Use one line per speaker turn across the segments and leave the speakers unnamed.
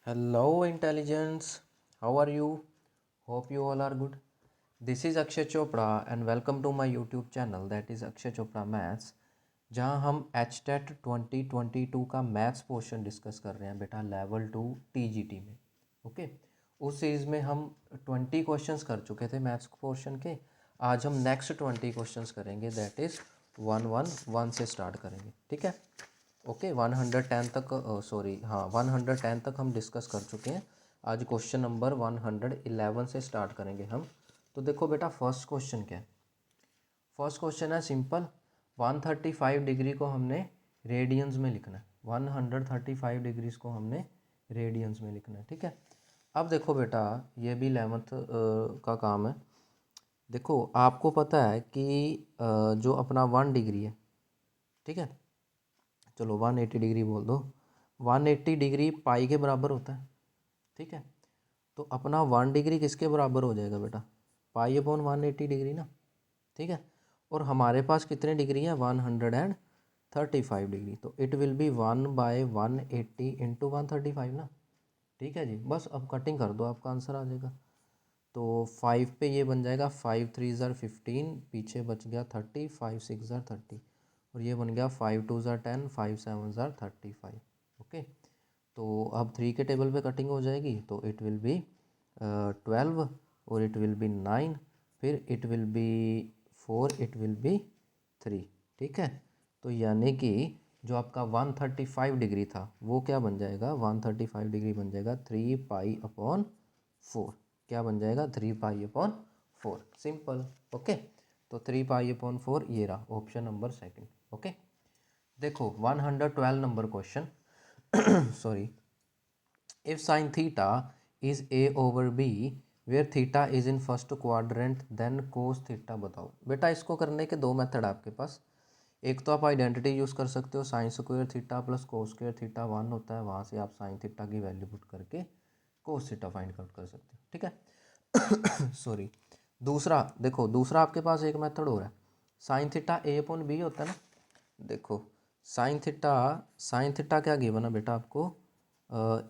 Hello, intelligence. How are you? Hope you all are good. This is Akshay Chopra and welcome to my YouTube channel that is Akshay Chopra Maths, जहाँ हम HTET 2022 का maths portion discuss कर रहे हैं बेटा level 2 TGT में। Okay, उस series में हम 20 क्वेश्चंस कर चुके थे मैथ्स पोर्शन के। आज हम नेक्स्ट 20 क्वेश्चंस करेंगे, दैट इज़ 111 से स्टार्ट करेंगे। ठीक है, ओके 110 तक 110 तक हम डिस्कस कर चुके हैं। आज क्वेश्चन नंबर 111 से स्टार्ट करेंगे हम। तो देखो बेटा, फर्स्ट क्वेश्चन क्या है। फर्स्ट क्वेश्चन है सिंपल, 135 डिग्री को हमने रेडियंस में लिखना है। 135 डिग्रीज को हमने रेडियंस में लिखना है। ठीक है, अब देखो बेटा, ये भी 11th का काम है। देखो आपको पता है कि जो अपना 1 डिग्री है, ठीक है, चलो 180 डिग्री बोल दो, 180 डिग्री पाई के बराबर होता है। ठीक है, तो अपना 1 डिग्री किसके बराबर हो जाएगा बेटा, पाई अपॉन 180 डिग्री ना। ठीक है, और हमारे पास कितने डिग्री है, 135 डिग्री, तो इट विल बी 1/180 इंटू 135 ना। ठीक है जी, बस अब कटिंग कर दो, आपका आंसर आ जाएगा। तो 5 पे ये बन जाएगा 5 3 ज़ार 15, पीछे बच गया 30, 5 6 ज़ार 30, और ये बन गया 5 2 ज़ार 10, 5 7 ज़ार 35। ओके, तो अब 3 के टेबल पे कटिंग हो जाएगी, तो इट विल बी 12, और इट विल बी 9, फिर it will B 4, it will B 3। ठीक है, तो यानी कि जो आपका 135 डिग्री था वो क्या बन जाएगा, 135 डिग्री बन जाएगा 3 पाई अपॉन 4। क्या बन जाएगा, 3 पाई अपॉन 4, सिंपल। ओके, तो 3 पाई अपॉन 4 ये रहा ऑप्शन नंबर सेकंड। ओके, देखो 112 number question sorry, if sin theta is a over b where theta is in first quadrant then cos theta बताओ। बेटा इसको करने के दो मेथड आपके पास। एक तो आप आइडेंटिटी यूज़ कर सकते हो, sine square theta plus cos square theta 1 होता है, वहाँ से आप साइन थीटा की वैल्यू पुट करके कोस थीटा फाइंड आउट कर सकते हो। ठीक है सॉरी, दूसरा देखो, दूसरा आपके पास एक मेथड हो रहा है, साइन थीटा ए अपॉन बी होता है ना। देखो साइन थीटा क्या गिवन है बेटा आपको,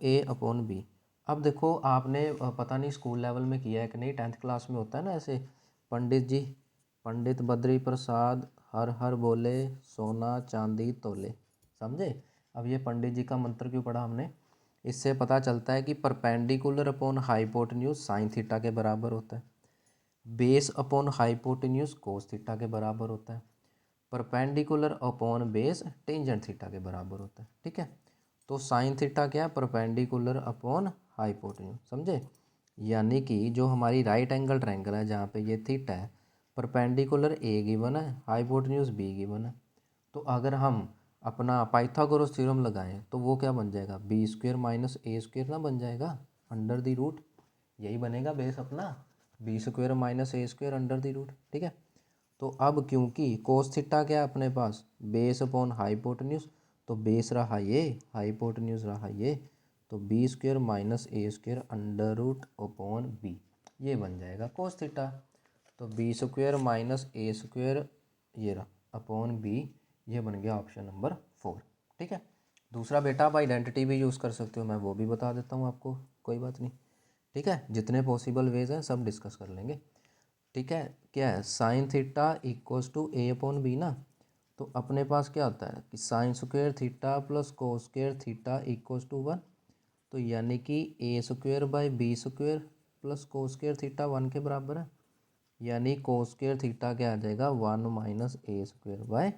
ए अपॉन बी। अब देखो आपने पता नहीं स्कूल लेवल में किया है कि नहीं, 10th क्लास में होता है ना ऐसे, पंडित जी, पंडित बद्री प्रसाद हर हर बोले सोना चांदी तोले, समझे। अब ये पंडित जी का मंत्र क्यों पढ़ा हमने, इससे पता चलता है कि perpendicular upon hypotenuse sine theta के बराबर होता है, base upon hypotenuse cos theta के बराबर होता है, perpendicular upon base tangent theta के बराबर होता है। ठीक है, तो साइन थीटा क्या है, परपेंडिकुलर अपॉन हाइपोटेन्यूज, समझे। यानी कि जो हमारी राइट एंगल ट्रायंगल है जहाँ पे ये थीटा है, परपेंडिकुलर ए गिवन है, हाइपोटेन्यूज बी गिवन है, तो अगर हम अपना पाइथागोरस थ्योरम लगाएं तो वो क्या बन जाएगा, बी स्क्वेयर माइनस ए स्क्वेयर ना बन जाएगा, अंडर द रूट, यही बनेगा बेस अपना, b square minus A square under the root. ठीक है, तो अब क्योंकि कोस थीटा क्या है अपने पास, बेस अपॉन हाइपोटेन्यूज, तो बेस रहा ये, हाइपोटेन्यूज रहा ये, तो बी स्क्वेयर माइनस ए square under root upon B, ये बन जाएगा कोस थीटा। तो बी स्क्वेयर माइनस ए स्क्वेयर ये रहा अपॉन बी, ये बन गया ऑप्शन नंबर 4। ठीक है, दूसरा बेटा आप आइडेंटिटी भी यूज़ कर सकते हो, मैं वो भी बता देता हूँ आपको, कोई बात नहीं। ठीक है, जितने पॉसिबल वेज हैं सब डिस्कस कर लेंगे। ठीक है, क्या है, sine theta equals to A upon B ना, तो अपने पास क्या होता है कि sine square theta plus cos square theta equals to 1, तो यानी कि A square by B square plus cos square theta 1 के बराबर है, यानी कोस स्क्वेयर थीटा क्या आ जाएगा, 1 minus A square by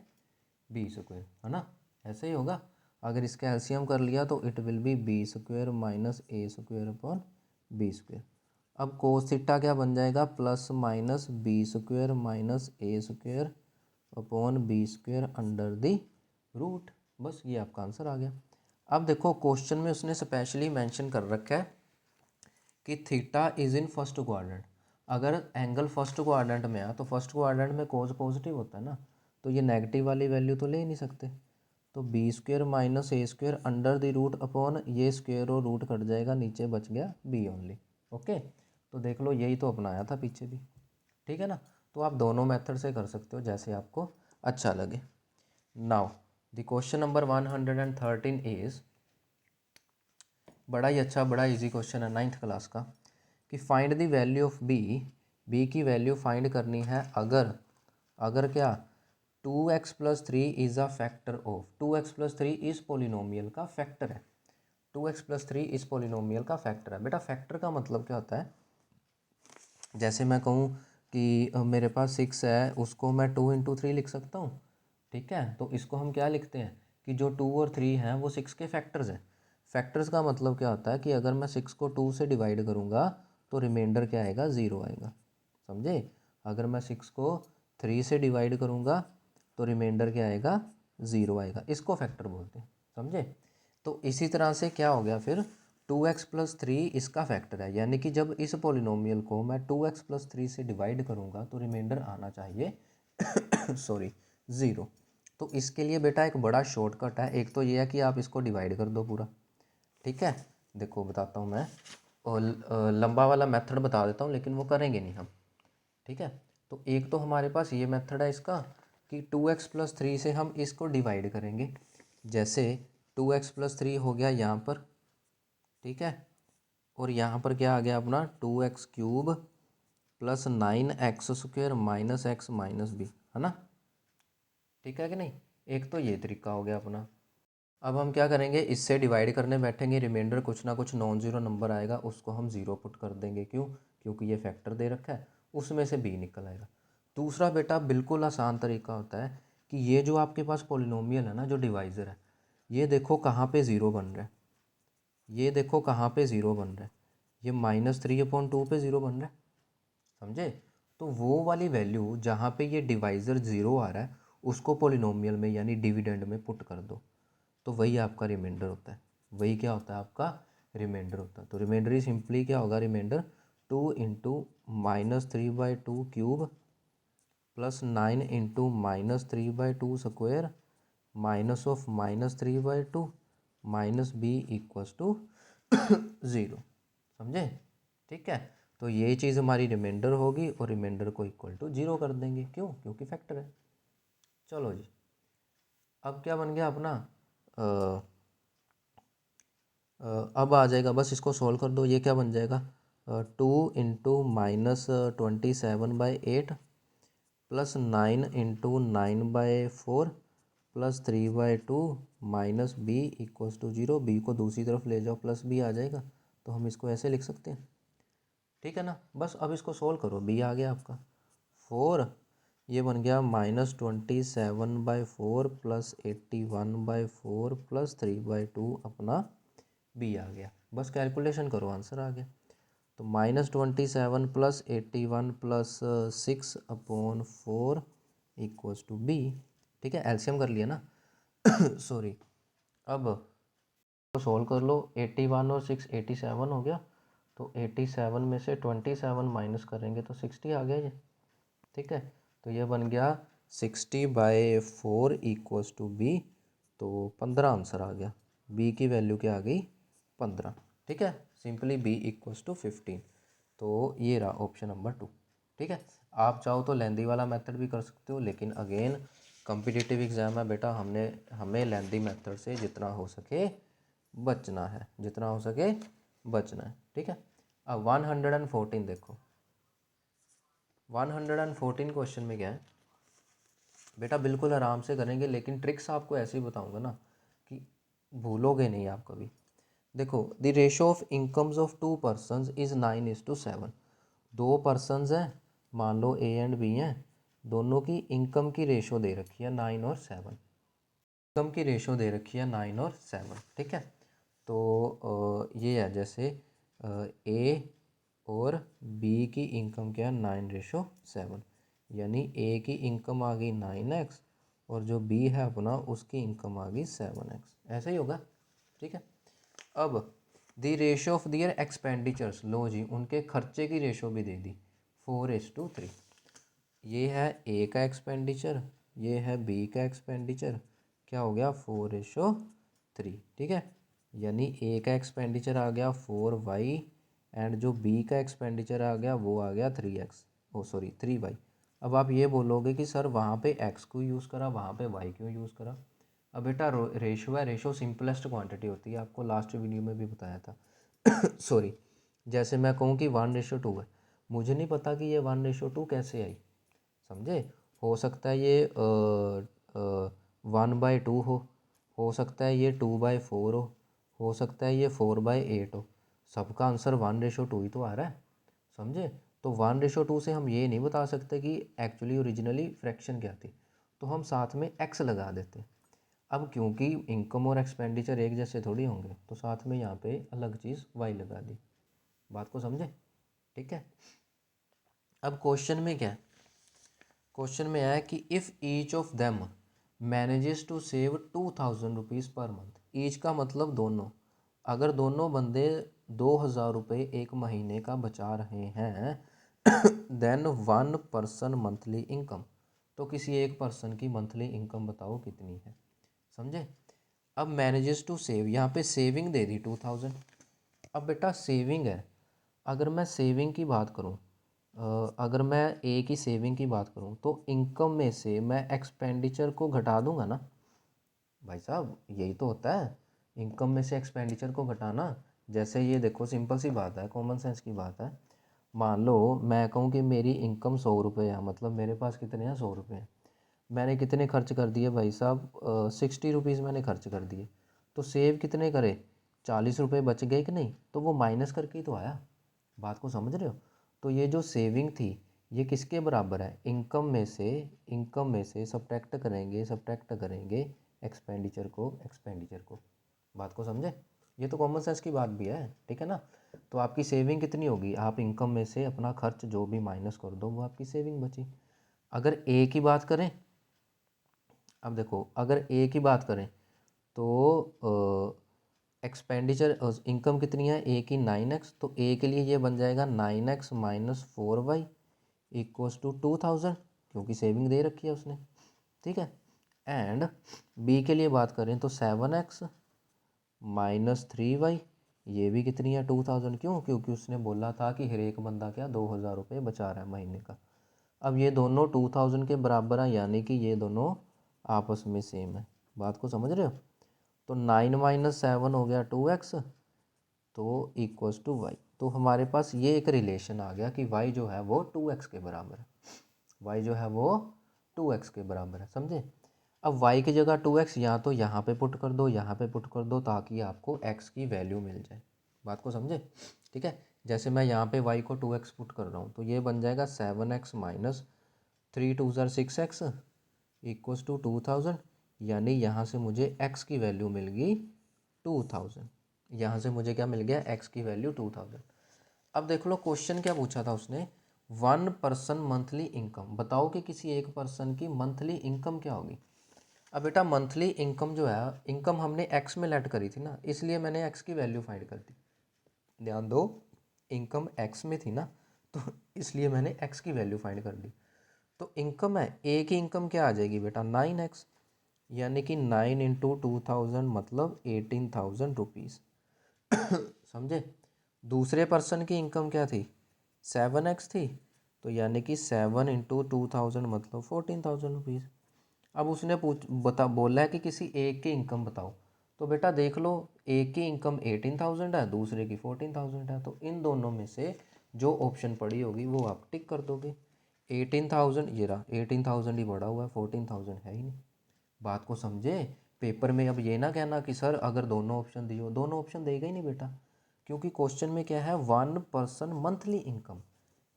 b square, है ना, ऐसे ही होगा। अगर इसका एलसीएम कर लिया तो it will be b square minus A square upon b square. अब कोस थीटा क्या बन जाएगा, plus minus b square minus A square upon b square under the root, बस ये आपका आंसर आ गया। अब देखो क्वेश्चन में उसने स्पेशली मेंशन कर रखा है कि theta is in first quadrant, अगर एंगल फर्स्ट क्वाड्रेंट में है तो फर्स्ट क्वाड्रेंट में कोस पॉजिटिव होता है ना, तो ये नेगेटिव वाली वैल्यू तो ले ही नहीं सकते, तो B square minus A square under the root upon ये स्क्वेयर और रूट कट जाएगा, नीचे बच गया बी ओनली। ओके, तो देख लो यही तो अपनाया था पीछे भी। ठीक है ना, तो आप दोनों मेथड से कर सकते हो जैसे आपको अच्छा लगे। Now the question number 113 is, बड़ा ही अच्छा, बड़ा इजी क्वेश्चन है 9th क्लास का, कि find the value of b की वैल्यू फाइंड करनी है अगर क्या 2x+3 is a factor of 2x+3 इस पोलिनोमियल का फैक्टर है। 2x+3 इस पोलिनोमियल का फैक्टर है। बेटा फैक्टर का मतलब क्या होता है, जैसे मैं कहूँ कि मेरे पास 6 है, उसको मैं 2 × 3 लिख सकता हूँ। ठीक है, तो इसको हम क्या लिखते हैं कि जो 2 और 3 हैं वो 6 के फैक्टर्स हैं। फैक्टर्स का मतलब क्या होता है कि अगर मैं 6 को 2 से डिवाइड करूँगा तो रिमाइंडर क्या आएगा, 0 आएगा। समझे? अगर मैं 6 को 3 से डिवाइड करूँगा तो रिमाइंडर क्या आएगा, 0 आएगा। इसको फैक्टर बोलते हैं। समझे? तो इसी तरह से क्या हो गया फिर, 2x+3 इसका फैक्टर है, यानी कि जब इस पोलिनोमियल को मैं 2x+3 से डिवाइड करूँगा तो रिमाइंडर आना चाहिए सॉरी 0। तो इसके लिए बेटा एक बड़ा शॉर्टकट है। एक तो ये है कि आप इसको डिवाइड कर दो पूरा। ठीक है, देखो बताता हूँ मैं, और लंबा वाला मेथड बता देता हूँ लेकिन वो करेंगे नहीं हम। ठीक है, तो एक तो हमारे पास ये मेथड है इसका कि 2x+3 से हम इसको डिवाइड करेंगे। जैसे 2x+3 हो गया यहाँ पर, ठीक है, और यहाँ पर क्या आ गया अपना 2x³ + 9x² - x - b, है ना? ठीक है कि नहीं? एक तो ये तरीका हो गया अपना। अब हम क्या करेंगे, इससे डिवाइड करने बैठेंगे, रिमाइंडर कुछ ना कुछ नॉन ज़ीरो नंबर आएगा, उसको हम 0 पुट कर देंगे। क्यों? क्योंकि ये फैक्टर दे रखा है, उसमें से b निकल आएगा। दूसरा बेटा बिल्कुल आसान तरीका होता है कि ये जो आपके पास पोलिनोमियल है ना, जो डिवाइज़र है, ये देखो कहाँ पे 0 बन रहा है, ये देखो कहाँ पे 0 बन रहा है, ये -3/2 पे 0 बन रहा है। समझे? तो वो वाली वैल्यू जहाँ पे ये डिवाइज़र 0 आ रहा है उसको पोलिनोमियल में यानी डिविडेंड में पुट कर दो, तो वही आपका रिमाइंडर होता है। वही क्या होता है आपका रिमाइंडर होता है। तो रिमाइंडर ही सिंपली क्या होगा, रिमाइंडर 2 × -3/2³ + 9 × -3/2² -3/2 -b = 0। समझे? ठीक है, तो ये चीज़ हमारी रिमाइंडर होगी और रिमाइंडर को इक्वल टू 0 कर देंगे। क्यों? क्योंकि फैक्टर है। चलो जी, अब क्या बन गया अपना, अब आ जाएगा, बस इसको सॉल्व कर दो। ये क्या बन जाएगा, 2 × -27/8 + 9 × 9/4 + 3/2 - b = 0। b को दूसरी तरफ ले जाओ, प्लस b आ जाएगा, तो हम इसको ऐसे लिख सकते हैं। ठीक है ना? बस अब इसको सोल्व करो, b आ गया आपका 4, ये बन गया -27/4 + 81/4 + 3/2 अपना b आ गया। बस कैलकुलेशन करो, आंसर आ गया। तो -27 + 81 + 6/4 = b। ठीक है, एलसीएम कर लिया ना सॉरी। अब तो सोल्व कर लो, 81 और 6 87 हो गया, तो 87 में से 27 माइनस करेंगे तो 60 आ गया ये। ठीक है, तो ये बन गया 60/4 = b, तो 15 आंसर आ गया। b की वैल्यू क्या आ गई, 15। ठीक है, सिंपली b = 15। तो ये रहा ऑप्शन नंबर 2। ठीक है, आप चाहो तो लेंदी वाला मेथड भी कर सकते हो, लेकिन अगेन कॉम्पिटिटिव एग्ज़ाम है बेटा, हमें लेंदी मेथड से जितना हो सके बचना है, जितना हो सके बचना है। ठीक है, अब 114 देखो। 114 क्वेश्चन में क्या है बेटा, बिल्कुल आराम से करेंगे, लेकिन ट्रिक्स आपको ऐसे ही बताऊंगा ना कि भूलोगे नहीं आप कभी। देखो, the ratio of incomes of 2 persons is 9:7। 2 persons हैं, मान लो ए एंड बी हैं, दोनों की इनकम की रेशो दे रखी है 9 और 7। इनकम की रेशो दे रखी है 9 और 7। ठीक है, तो ये है जैसे ए और बी की इनकम क्या है 9:7, यानी ए की इनकम आ गई 9x और जो बी है अपना उसकी इनकम आ गई 7x। ऐसे ही होगा। ठीक है, अब the ratio of their expenditures, लो जी उनके खर्चे की रेशो भी दे दी 4:3। ये है ए का एक्सपेंडिचर, ये है बी का एक्सपेंडिचर, क्या हो गया 4:3। ठीक है, यानी ए का एक्सपेंडिचर आ गया 4y एंड जो बी का एक्सपेंडिचर आ गया वो आ गया 3x, ओ सॉरी 3y। अब आप ये बोलोगे कि सर वहाँ पे x क्यों यूज़ करा, वहाँ पे y क्यों यूज़ करा? अब बेटा रेशो है, रेशो सिंपलेस्ट क्वांटिटी होती है, आपको लास्ट वीडियो में भी बताया था। सॉरी, जैसे मैं कहूँ कि 1:2 है, मुझे नहीं पता कि ये 1:2 कैसे आई, समझे। हो सकता है ये 1/2 हो सकता है ये 2/4 हो सकता है ये 4/8 हो, सबका आंसर 1:2 ही तो आ रहा है, समझे। तो 1:2 से हम ये नहीं बता सकते कि एक्चुअली ओरिजिनली फ्रैक्शन क्या थी, तो हम साथ में एक्स लगा देते। अब क्योंकि इनकम और एक्सपेंडिचर एक जैसे थोड़ी होंगे, तो साथ में यहाँ पे अलग चीज़ वाई लगा दी। बात को समझे, ठीक है। अब क्वेश्चन में क्या है, क्वेश्चन में है कि if each of them manages to save 2000 rupees पर मंथ, ईच का मतलब दोनों, अगर दोनों बंदे 2000 रुपये एक महीने का बचा रहे हैं then one person monthly income, तो किसी एक पर्सन की मंथली इनकम बताओ कितनी है, समझे। अब मैनेजेस टू सेव, यहाँ पे सेविंग दे दी 2000। अब बेटा सेविंग है, अगर मैं सेविंग की बात करूँ, अगर मैं ए की सेविंग की बात करूँ तो इनकम में से मैं एक्सपेंडिचर को घटा दूंगा ना भाई साहब, यही तो होता है इनकम में से एक्सपेंडिचर को घटाना। जैसे ये देखो सिंपल सी बात है, कॉमन सेंस की बात है। मान लो मैं कहूँ कि मेरी इनकम 100 रुपये है, मतलब मेरे पास कितने हैं, 100 रुपये हैं। मैंने कितने खर्च कर दिए भाई साहब, 60 रुपीज़ मैंने खर्च कर दिए, तो सेव कितने करे, 40 रुपये बच गए कि नहीं, तो वो माइनस करके ही तो आया। बात को समझ रहे हो। तो ये जो सेविंग थी ये किसके बराबर है, इनकम में से सब्ट्रैक्ट करेंगे एक्सपेंडिचर को। बात को समझे, ये तो कॉमन सेंस की बात भी है, ठीक है ना। तो आपकी सेविंग कितनी होगी, आप इनकम में से अपना खर्च जो भी माइनस कर दो वो आपकी सेविंग बची। अगर ए की बात करें, अब देखो अगर ए की बात करें तो एक्सपेंडिचर इनकम कितनी है ए की 9x, तो ए के लिए ये बन जाएगा 9x minus 4y equals to 2000, क्योंकि सेविंग दे रखी है उसने, ठीक है। एंड बी के लिए बात करें तो 7x माइनस 3y, ये भी कितनी है 2000, क्यों, क्योंकि उसने बोला था कि हर एक बंदा क्या 2000 रुपये बचा रहा है महीने का। अब ये दोनों 2000 के बराबर हैं, यानी कि ये दोनों आपस में सेम है। बात को समझ रहे हो। तो 9 - 7 हो गया 2x, तो इक्वल्स टू वाई। तो हमारे पास ये एक रिलेशन आ गया कि y जो है वो 2x के बराबर है, y जो है वो 2x के बराबर है, समझे। अब y की जगह 2x या तो यहाँ पे पुट कर दो, यहाँ पे पुट कर दो, ताकि आपको x की वैल्यू मिल जाए। बात को समझे, ठीक है। जैसे मैं यहाँ पे y को 2x पुट कर रहा हूँ, तो ये बन जाएगा 7x minus 3 × 2 = 6x equals to 2000, यानी यहाँ से मुझे x की वैल्यू मिल गई 2000। यहाँ से मुझे क्या मिल गया, x की वैल्यू 2000। अब देख लो क्वेश्चन क्या पूछा था उसने, वन पर्सन मंथली इनकम, बताओ कि किसी एक पर्सन की मंथली इनकम क्या होगी। अब बेटा मंथली इनकम जो है, इनकम हमने x में लेट करी थी ना, इसलिए मैंने x की वैल्यू फाइंड कर दी। ध्यान दो, इनकम x में थी ना, तो इसलिए मैंने x की वैल्यू फाइंड कर दी। तो इनकम है, ए की इनकम क्या आ जाएगी बेटा 9x, यानी कि 9 × 2000 मतलब 18,000 रुपीज़, समझे। दूसरे पर्सन की इनकम क्या थी, 7x थी, तो यानी कि 7 × 2000 मतलब 14,000 रुपीज़। अब उसने बोला है कि किसी एक की इनकम बताओ, तो बेटा देख लो, एक की इनकम 18,000 है, दूसरे की 14,000 है, तो इन दोनों में से जो ऑप्शन पड़ी होगी वो आप टिक कर दोगे। 18,000 ये रहा, 18,000 ही बढ़ा हुआ है, 14,000 है ही नहीं। बात को समझे। पेपर में अब ये ना कहना कि सर अगर दोनों ऑप्शन दिए, दोनों ऑप्शन देगा ही नहीं बेटा, क्योंकि क्वेश्चन में क्या है, वन पर्सन मंथली इनकम,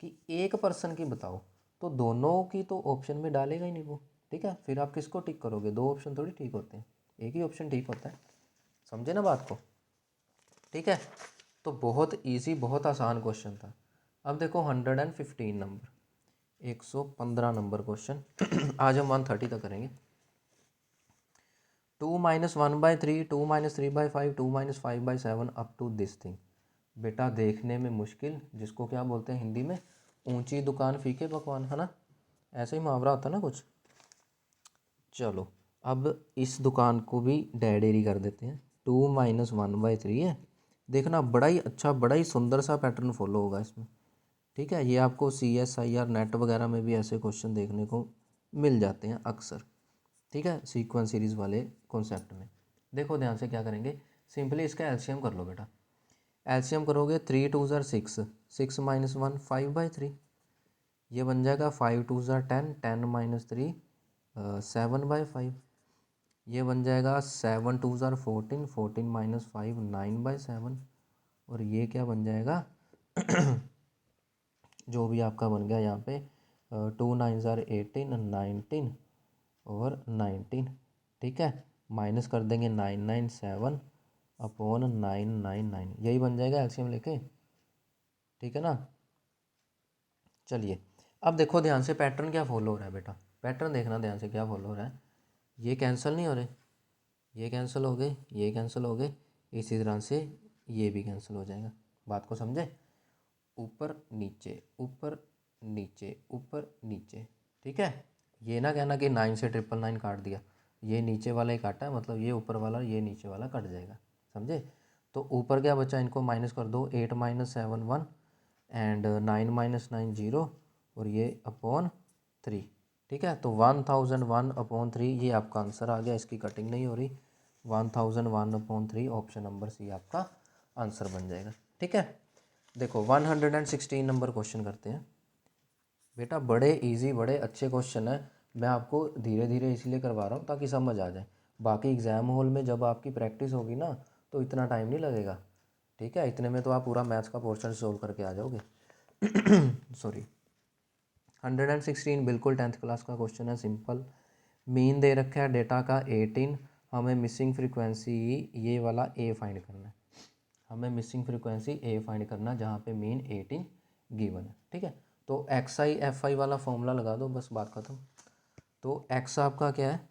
कि एक पर्सन की बताओ, तो दोनों की तो ऑप्शन में डालेगा ही नहीं वो, ठीक है। फिर आप किसको टिक करोगे, दो ऑप्शन थोड़ी ठीक होते हैं, एक ही ऑप्शन ठीक होता है, समझे ना बात को, ठीक है। तो बहुत ईजी, बहुत आसान क्वेश्चन था। अब देखो 115 नंबर, 115 नंबर क्वेश्चन आज हम 130 तक करेंगे। 2 - 1/3, 2 - 3/5, 2 - 5/7 अप टू दिस थिंग। बेटा देखने में मुश्किल, जिसको क्या बोलते हैं हिंदी में, ऊंची दुकान फीके पकवान, है ना, ऐसे ही मुहावरा होता है ना कुछ। चलो अब इस दुकान को भी डेरी कर देते हैं। 2 - 1/3 है, देखना बड़ा ही अच्छा, बड़ा ही सुंदर सा पैटर्न फॉलो होगा इसमें, ठीक है। ये आपको CSIR नेट वगैरह में भी ऐसे क्वेश्चन देखने को मिल जाते हैं अक्सर। ठीक है, सीक्वेंस सीरीज़ वाले कॉन्सेप्ट में। देखो ध्यान से क्या करेंगे, सिंपली इसका एलसीएम कर लो बेटा। एलसीएम करोगे 3 2 ज़ार 6, 6 - 1 5/3, ये बन जाएगा 5 2 ज़ार 10, 10 - 3 7/5, ये बन जाएगा 7 2 ज़ार 14, 14 - 5 9/7, और ये क्या बन जाएगा जो भी आपका बन गया यहाँ पे 2 9 ज़ार 18, 19 और 19, ठीक है, माइनस कर देंगे 997/999, यही बन जाएगा एलसीएम लेके, ठीक है ना। चलिए अब देखो ध्यान से पैटर्न क्या फॉलो हो रहा है बेटा, पैटर्न देखना ध्यान से क्या फॉलो हो रहा है। ये कैंसिल नहीं हो रहे, ये कैंसिल हो गए, ये कैंसिल हो गए, इसी तरह से ये भी कैंसिल हो जाएगा। बात को समझे, ऊपर नीचे ऊपर नीचे ऊपर नीचे, ठीक है। ये ना कहना कि 9 से 999 काट दिया, ये नीचे वाला ही काटा है, मतलब ये ऊपर वाला ये नीचे वाला कट जाएगा, समझे। तो ऊपर क्या बचा, इनको माइनस कर दो, 8 - 7 1 एंड 9 - 9 0, और ये अपॉन 3, ठीक है। तो 1001/3 ये आपका आंसर आ गया, इसकी कटिंग नहीं हो रही, 1001/3 ऑप्शन नंबर सी आपका आंसर बन जाएगा, ठीक है। देखो 116 नंबर क्वेश्चन करते हैं बेटा, बड़े इजी बड़े अच्छे क्वेश्चन है, मैं आपको धीरे धीरे इसलिए करवा रहा हूँ ताकि समझ आ जाए। बाकी एग्ज़ाम हॉल में जब आपकी प्रैक्टिस होगी ना तो इतना टाइम नहीं लगेगा, ठीक है, इतने में तो आप पूरा मैथ्स का पोर्शन सोल्व करके आ जाओगे सॉरी। 116 बिल्कुल 10th क्लास का क्वेश्चन है, सिंपल। मीन दे रखा है डेटा का 18, हमें मिसिंग फ्रीक्वेंसी ये वाला ए फाइंड करना है, हमें मिसिंग फ्रीक्वेंसी ए फाइंड करना जहाँ पे मीन 18 गिवन है, ठीक है। तो एक्स आई एफ आई वाला फॉर्मूला लगा दो, बस बात खत्म। तो एक्स आपका क्या है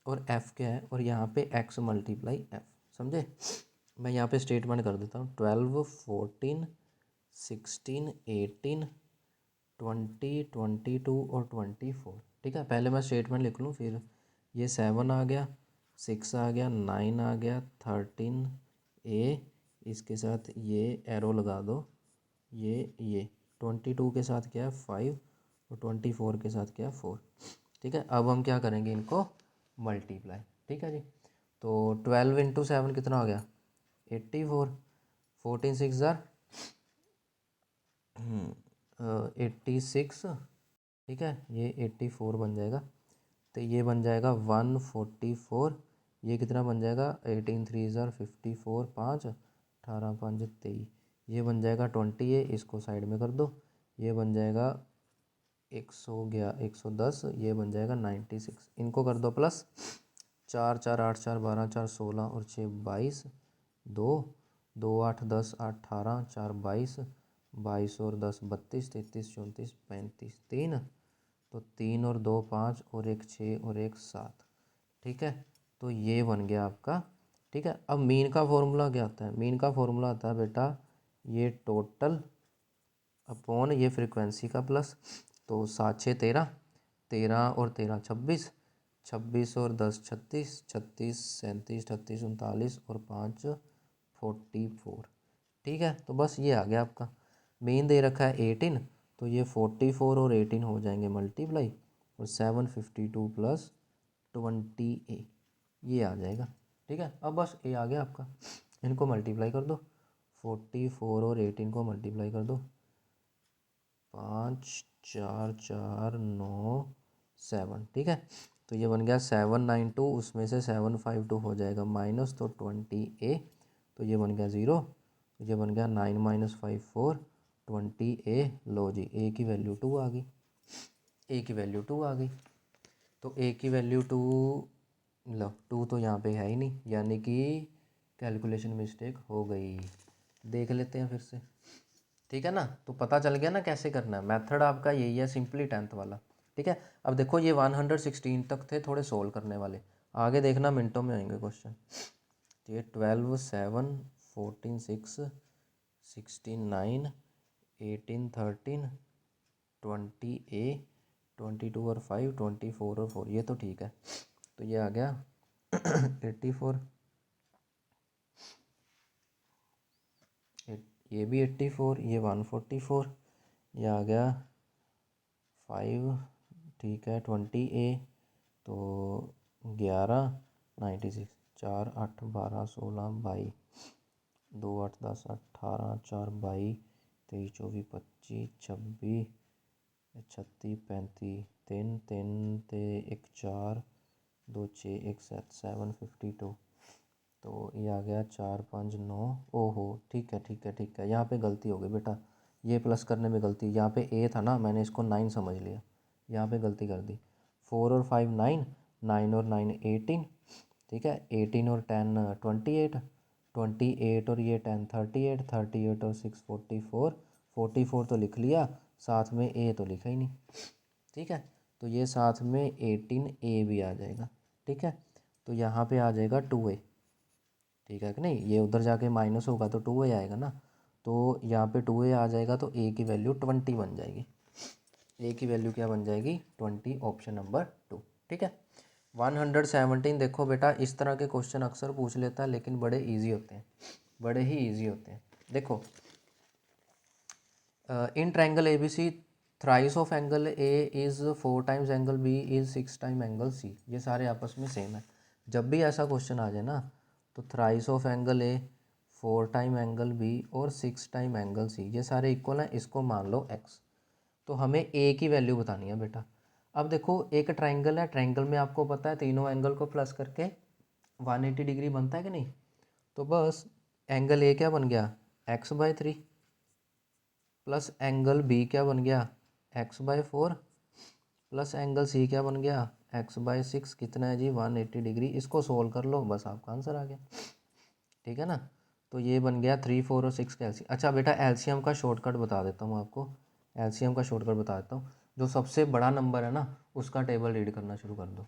और एफ क्या है, और यहाँ पे एक्स मल्टीप्लाई एफ, समझे। मैं यहाँ पे स्टेटमेंट कर देता हूँ, 12 14 16 18 20 22 और 24, ठीक है। पहले मैं स्टेटमेंट लिख लूँ, फिर ये 7 आ गया, 6 आ गया, 9 आ गया, 13 ए, इसके साथ ये एरो लगा दो, ये 22 के साथ क्या है 5, और 24 के साथ क्या है 4, ठीक है। अब हम क्या करेंगे, इनको मल्टीप्लाई, ठीक है जी। तो 12 × 7 कितना हो गया 84, 14 6 ज़ार 86, ठीक है, ये 84 बन जाएगा। तो ये बन जाएगा 144, ये कितना बन जाएगा 18 3 ज़ार 54, 5 18 5 23, ये बन जाएगा 20 है, इसको साइड में कर दो, ये बन जाएगा 110, ये बन जाएगा 96, इनको कर दो प्लस, 4 4 8 4 12 4 16 और 6 22, 2 2 8 10 8 18 4 22, 22 और 10 32 33 34 35 3, तो 3 और 2 5 और 1 6 और 1 7, ठीक है। तो ये बन गया आपका, ठीक है। अब मीन का फॉर्मूला क्या आता है, मीन का फॉर्मूला आता है बेटा ये टोटल अपॉन ये फ्रीक्वेंसी का प्लस, तो 7 6 13, 13 और 13 26, 26 और 10 36, 36 37 38 39 और 5 44, ठीक है। तो बस ये आ गया आपका, मेन दे रखा है 18, तो ये 44 और 18 हो जाएंगे मल्टीप्लाई, और 752 प्लस 20 ये आ जाएगा, ठीक है। अब बस ये आ गया आपका, इनको मल्टीप्लाई कर दो, 44 और 18 को मल्टीप्लाई कर दो, 5 4 4 9 7, ठीक है। तो ये बन गया 792, उसमें से 752 हो जाएगा माइनस, तो 20 तो ये बन गया 0, तो ये बन गया 9 - 5 4 20 लो जी, ए की वैल्यू 2 आ गई, ए की वैल्यू 2 आ गई। तो ए की वैल्यू 2, लो 2 तो यहाँ पे है ही नहीं, यानी कि कैलकुलेशन मिस्टेक हो गई। देख लेते हैं फिर से, ठीक है ना। तो पता चल गया ना कैसे करना है, मेथड आपका यही है, सिंपली 10th वाला, ठीक है। अब देखो ये 116 तक थे थोड़े सोल्व करने वाले, आगे देखना मिनटों में आएंगे क्वेश्चन। तो ये 12 7 14 6 16 9 18 13 20 22 और 5 24 और 4, ये तो ठीक है। तो ये आ गया 84, ये भी 84, ये 144, ये आ गया 5, ठीक है 20 तो 11 96, 4 8 12 16 22, 2 8 10 18, 4 22, 23 24 25 26 36 35, 3 3 ਤੇ 1 4, 2 6 1 7 752। तो ये आ गया 4 5 9। ओहो ठीक है ठीक है ठीक है, यहाँ पे गलती हो गई बेटा, ये प्लस करने में गलती, यहाँ पे ए था ना, मैंने इसको 9 समझ लिया, यहाँ पे गलती कर दी। 4 और 5 9, 9 और 9 18, ठीक है। 18 और 10 28, 28 और ये 10 38, 38 और 6 44, 44 तो लिख लिया, साथ में ए तो लिखा ही नहीं, ठीक है। तो ये साथ में 18 ए भी आ जाएगा, ठीक है। तो यहाँ पे आ जाएगा 2a, ठीक है कि नहीं, ये उधर जाके माइनस होगा तो 2a आएगा ना, तो यहाँ पे 2a आ जाएगा, तो a की वैल्यू 20 बन जाएगी। a की वैल्यू क्या बन जाएगी 20, ऑप्शन नंबर 2, ठीक है। 117 देखो बेटा, इस तरह के क्वेश्चन अक्सर पूछ लेता है, लेकिन बड़े इजी होते हैं, बड़े ही इजी होते हैं। देखो in triangle A B C thrice of angle A is 4 times angle B is 6 time angle C, ये सारे आपस में सेम है। जब भी ऐसा क्वेश्चन आ जाए ना, तो thrice of angle A, 4 time angle B और 6 टाइम एंगल सी, ये सारे इक्वल हैं, इसको मान लो एक्स। तो हमें ए की वैल्यू बतानी है बेटा। अब देखो एक ट्राइंगल है, ट्राइंगल में आपको पता है तीनों एंगल को प्लस करके 180 डिग्री बनता है कि नहीं। तो बस एंगल ए क्या बन गया x/3, प्लस एंगल बी क्या बन गया x/4, प्लस एंगल सी क्या बन गया x/6, कितना है जी 180 डिग्री। इसको सोल्व कर लो, बस आपका आंसर आ गया, ठीक है ना। तो ये बन गया 3 4 और 6 का एलसीएम। अच्छा बेटा एलसीएम का शॉर्टकट बता देता हूँ आपको, एलसीएम का शॉर्टकट बता देता हूँ। जो सबसे बड़ा नंबर है ना, उसका टेबल रीड करना शुरू कर दो,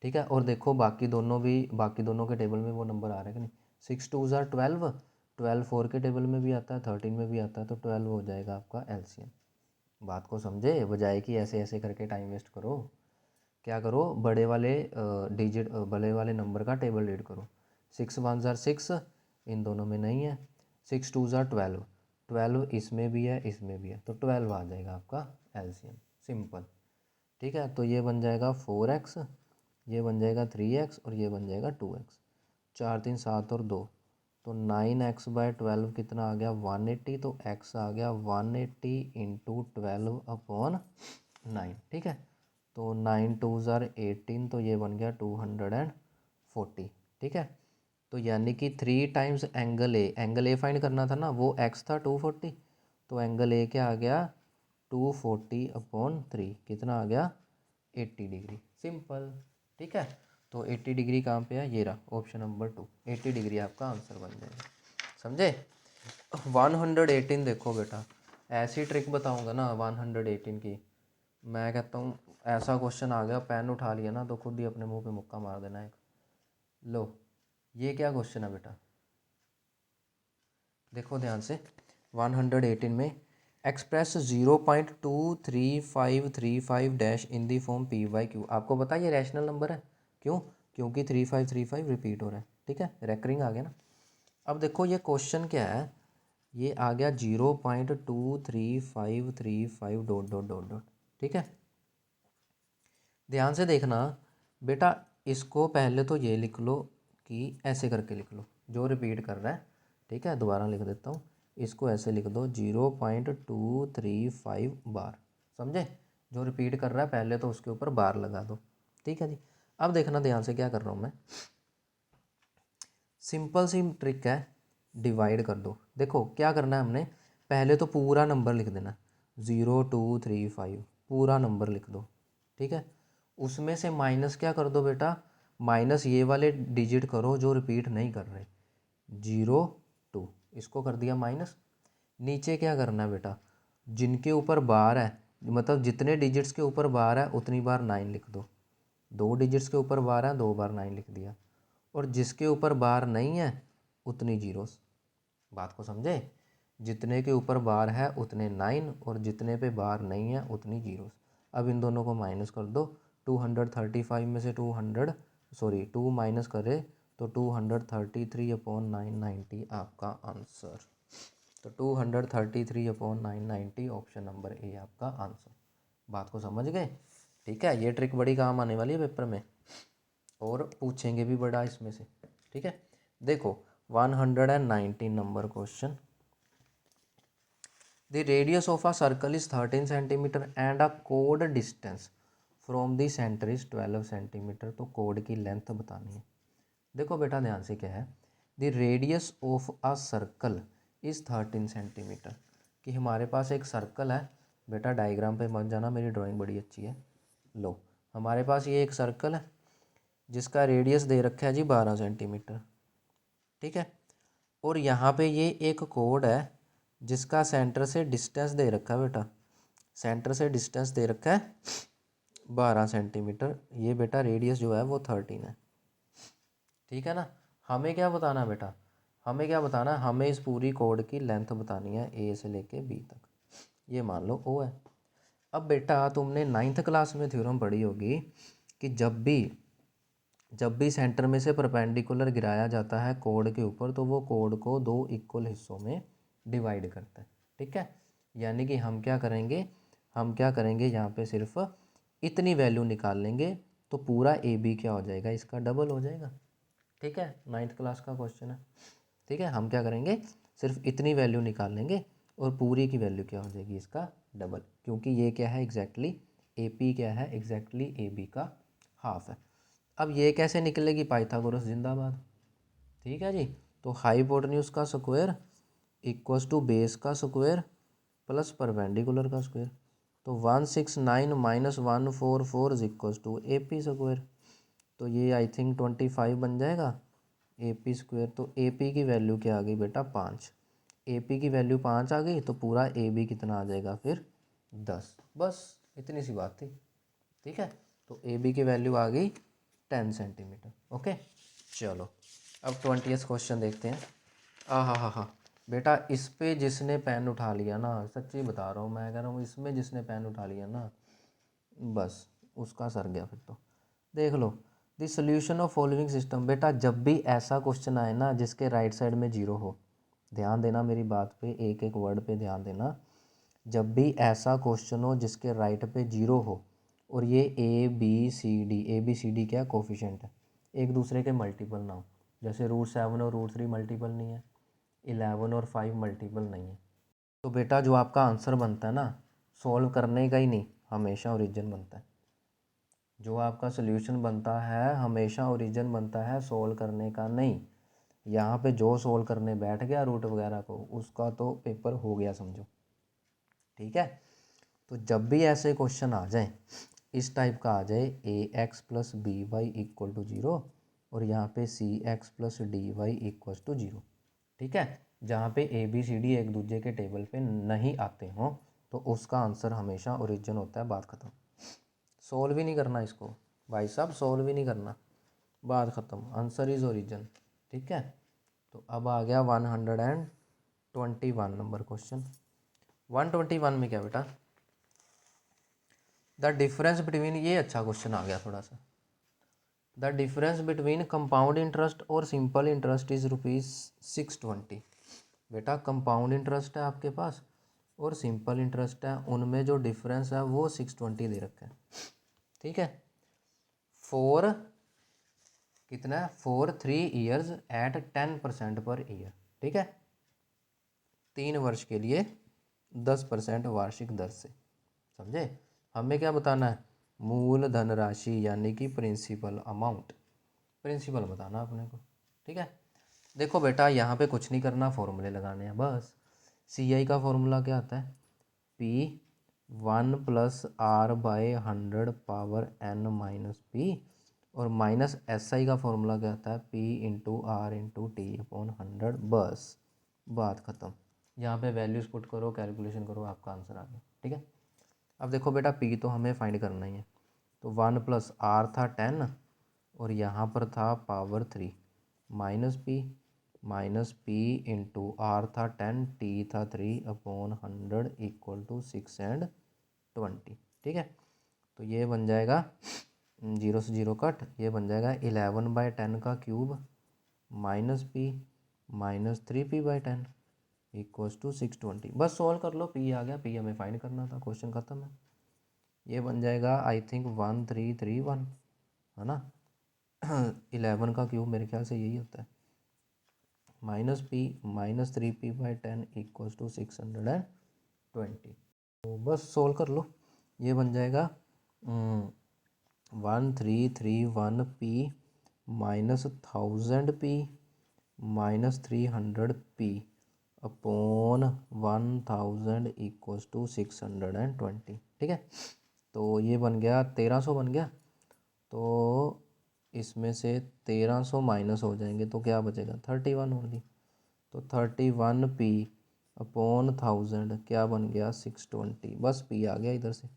ठीक है। और देखो बाकी दोनों के टेबल में वो नंबर आ रहे हैं कि नहीं। 6 2 ज़ार 12, 12 4 के टेबल में भी आता है, 13 में भी आता है, तो 12 हो जाएगा आपका एलसीएम। बात को समझे, बजाय कि ऐसे ऐसे करके टाइम वेस्ट करो, क्या करो बड़े वाले बड़े वाले नंबर का टेबल रीड करो। 6 1 ज़ार 6, इन दोनों में नहीं है। 6 2 ज़ार 12, 12 इसमें भी है इसमें भी है, तो 12 आ जाएगा आपका एलसीएम, सिंपल, ठीक है। तो ये बन जाएगा 4x, ये बन जाएगा 3x और ये बन जाएगा 2x। 4 3 7 और 2, तो 9x/12 कितना आ गया 180, तो x आ गया 180 इंटू 12/9, ठीक है। तो 9 2 ज़ार 18, तो ये बन गया 240, ठीक है। तो यानी कि 3 टाइम्स एंगल ए फाइंड करना था ना, वो x था 240, तो एंगल ए क्या आ गया 240/3, कितना आ गया 80 डिग्री, सिंपल, ठीक है। तो 80 डिग्री कहाँ पे है, ये रहा ऑप्शन नंबर 2, 80 डिग्री आपका आंसर बन जाएगा, समझे। 118 देखो बेटा, ऐसी ट्रिक बताऊंगा ना 118 की, मैं कहता हूँ ऐसा क्वेश्चन आ गया, पेन उठा लिया ना तो खुद ही अपने मुंह पे मुक्का मार देना एक। लो ये क्या क्वेश्चन है बेटा, देखो ध्यान से। 118 में express 0.23535 dash in the form p/q, आपको पता है ये रैशनल नंबर है, क्यों, क्योंकि 3535 रिपीट हो रहा है, ठीक है, रेकरिंग आ गया ना। अब देखो ये क्वेश्चन क्या है, ये आ गया 0.23535 डॉट डॉट डॉट डॉट, ठीक है। ध्यान से देखना बेटा, इसको पहले तो ये लिख लो कि ऐसे करके लिख लो, जो रिपीट कर रहा है, ठीक है, दोबारा लिख देता हूँ, इसको ऐसे लिख दो 0.235 बार, समझे। जो रिपीट कर रहा है पहले तो उसके ऊपर बार लगा दो, ठीक है जी। अब देखना ध्यान से क्या कर रहा हूँ मैं, सिंपल सी ट्रिक है, डिवाइड कर दो। देखो क्या करना है हमने, पहले तो पूरा नंबर लिख देना 0235, पूरा नंबर लिख दो, ठीक है। उसमें से माइनस क्या कर दो बेटा, माइनस ये वाले डिजिट करो जो रिपीट नहीं कर रहे, 02, इसको कर दिया माइनस। नीचे क्या करना है बेटा, जिनके ऊपर बार है, मतलब जितने डिजिट्स के ऊपर बार है उतनी बार 9 लिख दो, 2 डिजिट्स के ऊपर बार है 2 बार 9 लिख दिया, और जिसके ऊपर बार नहीं है उतनी जीरोस। बात को समझे, जितने के ऊपर बार है उतने 9 और जितने पे बार नहीं है उतनी जीरोस। अब इन दोनों को माइनस कर दो, 235 में से 2 माइनस करे तो 233/990 आपका आंसर। तो 233/990 ऑप्शन नंबर ए आपका आंसर। बात को समझ गए, ठीक है। ये ट्रिक बड़ी काम आने वाली है पेपर में, और पूछेंगे भी बड़ा इसमें से, ठीक है। देखो 119 number question, the radius of a circle is 13 centimetre and a code distance from the centre is 12 centimetre. तो कोड की लेंथ बतानी है। देखो बेटा ध्यान से क्या है, the radius of a circle is 13 centimetre, कि हमारे पास एक सर्कल है। बेटा डायग्राम पे मत जाना, मेरी ड्राइंग बड़ी अच्छी है। लो हमारे पास ये एक सर्कल है जिसका रेडियस दे रखा है जी 12 सेंटीमीटर, ठीक है। और यहाँ पे ये एक कोड है जिसका सेंटर से डिस्टेंस दे रखा है बेटा, सेंटर से डिस्टेंस दे रखा है 12 सेंटीमीटर। ये बेटा रेडियस जो है वो 13 है, ठीक है ना। हमें क्या बताना है बेटा, हमें क्या बताना है, हमें इस पूरी कोड की लेंथ बतानी है ए से लेके बी तक। ये मान लो ओ है। अब बेटा तुमने 9th क्लास में थ्योरम पढ़ी होगी कि जब भी सेंटर में से परपेंडिकुलर गिराया जाता है कोड के ऊपर, तो वो कोड को दो इक्वल हिस्सों में डिवाइड करता है, ठीक है। यानी कि हम क्या करेंगे यहाँ पे सिर्फ इतनी वैल्यू निकाल लेंगे, तो पूरा ए बी क्या हो जाएगा, इसका डबल हो जाएगा, ठीक है। 9th क्लास का क्वेश्चन है, ठीक है। हम क्या करेंगे, सिर्फ इतनी वैल्यू निकाल लेंगे और पूरी की वैल्यू क्या हो जाएगी, इसका डबल, क्योंकि ये क्या है एग्जैक्टली ए पी क्या है एग्जैक्टली ए बी का हाफ है। अब ये कैसे निकलेगी, पाइथागोरस जिंदाबाद, ठीक है जी। तो हाइपोटेन्यूज का स्क्वायर इक्वल्स टू बेस का स्क्वायर प्लस परपेंडिकुलर का स्क्वायर। तो 169 minus 144 is equals to a p square. तो ये आई थिंक 25 बन जाएगा ए पी स्क्वायर। तो ए पी की वैल्यू क्या आ गई बेटा 5, ए पी की वैल्यू 5 आ गई, तो पूरा ए बी कितना आ जाएगा फिर 10। बस इतनी सी बात थी, ठीक है। तो ए बी की वैल्यू आ गई 10 सेंटीमीटर, ओके। चलो अब 20th क्वेश्चन देखते हैं। हाँ बेटा, इस पे जिसने पेन उठा लिया ना, सच्ची बता रहा हूँ, मैं कह रहा हूँ इसमें जिसने पेन उठा लिया ना, बस उसका सर गया फिर तो। देख लो the solution of following system. बेटा जब भी ऐसा क्वेश्चन आए ना जिसके राइट साइड में जीरो हो, ध्यान देना मेरी बात पे, एक एक वर्ड पे ध्यान देना। जब भी ऐसा क्वेश्चन हो जिसके राइट पे जीरो हो और ये ए बी सी डी क्या कोफिशेंट है, एक दूसरे के मल्टीपल ना हो, जैसे √7 और √3 मल्टीपल नहीं है, 11 और 5 मल्टीपल नहीं है, तो बेटा जो आपका आंसर बनता है ना, सॉल्व करने का ही नहीं, हमेशा ओरिजिन बनता है। जो आपका सोल्यूशन बनता है हमेशा ओरिजिन बनता है, सॉल्व करने का नहीं। यहाँ पे जो सॉल्व करने बैठ गया रूट वगैरह को, उसका तो पेपर हो गया समझो, ठीक है। तो जब भी ऐसे क्वेश्चन आ जाए, इस टाइप का आ जाए A X plus B Y equal to 0 और यहाँ पे C X plus D Y equal to 0, ठीक है, जहाँ पे ए बी सी डी एक दूसरे के टेबल पे नहीं आते हों, तो उसका आंसर हमेशा ओरिजिन होता है, बात ख़त्म। सोल्व ही नहीं करना इसको भाई साहब, सोल्व ही नहीं करना, बात ख़त्म, आंसर इज़ ओरिजिन, ठीक है। तो अब आ गया 121 नंबर क्वेश्चन। 121 में क्या बेटा, द डिफरेंस बिटवीन, ये अच्छा क्वेश्चन आ गया थोड़ा सा, the difference between compound interest और सिंपल इंटरेस्ट इज़ ₹620। बेटा कंपाउंड इंटरेस्ट है आपके पास और सिंपल इंटरेस्ट है, उनमें जो डिफरेंस है वो 620 दे रखा है, ठीक है। फॉर कितना है, for 3 years eight 10% per year, ठीक है, 3 वर्ष के लिए 10% वार्षिक दर से, समझे। हमें क्या बताना है, मूल धनराशि यानी कि प्रिंसिपल अमाउंट, प्रिंसिपल बताना अपने को, ठीक है। देखो बेटा यहाँ पे कुछ नहीं करना, फॉर्मूले लगाने हैं बस। सी आई का फॉर्मूला क्या आता है, पी 1 + r/100 और माइनस एस आई का फॉर्मूला क्या आता है, P × R/T/100, बस बात ख़त्म। यहाँ पे वैल्यूज़ पुट करो, कैलकुलेशन करो, आपका आंसर आ गया, ठीक है। अब देखो बेटा P तो हमें फाइंड करना ही है, तो 1 + R था 10 और यहाँ पर था पावर 3 माइनस P × R था 10, T था 3/100 = 6 and 20, ठीक है। तो ये बन जाएगा 0 से 0 कट, ये बन जाएगा 11/10 का cube minus P minus 3P/10 = 620। बस सॉल्व कर लो, P आ गया, P हमें फाइंड करना था, क्वेश्चन ख़त्म है। ये बन जाएगा आई थिंक 1331, है ना। 11 का क्यूब मेरे ख्याल से यही होता है, minus p minus 3p/10 equals to 620। तो बस सोल्व कर लो, ये बन जाएगा 1331p minus 1000p minus 300p upon 1000 equals to 620। ठीक है, तो ये बन गया 1300 बन गया। तो इसमें से 1300 माइनस हो जाएंगे तो क्या बचेगा 31 ओनली। तो 31p अपॉन 1000 क्या बन गया 620, बस p आ गया इधर से।